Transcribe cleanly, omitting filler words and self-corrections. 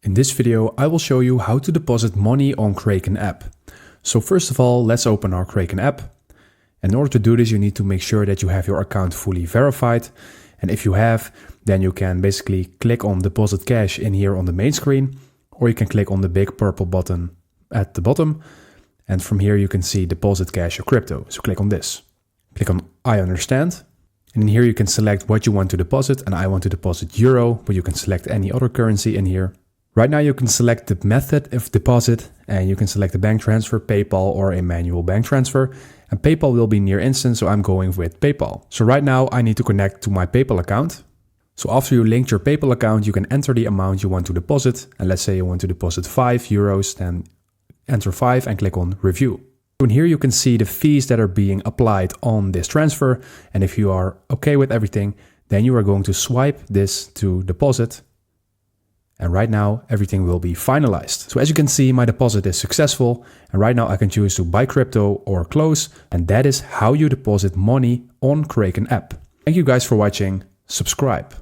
In this video, I will show you how to deposit money on Kraken App. So first of all, let's open our Kraken App. In order to do this, you need to make sure that you have your account fully verified. And if you have, then you can basically click on Deposit Cash in here on the main screen, or you can click on the big purple button at the bottom. And from here, you can see Deposit Cash or Crypto. So click on this. Click on I understand. And in here, you can select what you want to deposit. And I want to deposit euro, but you can select any other currency in here. Right now, you can select the method of deposit, and you can select a bank transfer, PayPal, or a manual bank transfer. And PayPal will be near instant, so I'm going with PayPal. So right now, I need to connect to my PayPal account. So after you linked your PayPal account, you can enter the amount you want to deposit. And let's say you want to deposit 5 euros, then enter 5 and click on Review. So in here, you can see the fees that are being applied on this transfer. And if you are okay with everything, then you are going to swipe this to deposit. And right now, everything will be finalized. So as you can see, my deposit is successful. And right now I can choose to buy crypto or close. And that is how you deposit money on Kraken App. Thank you guys for watching. Subscribe.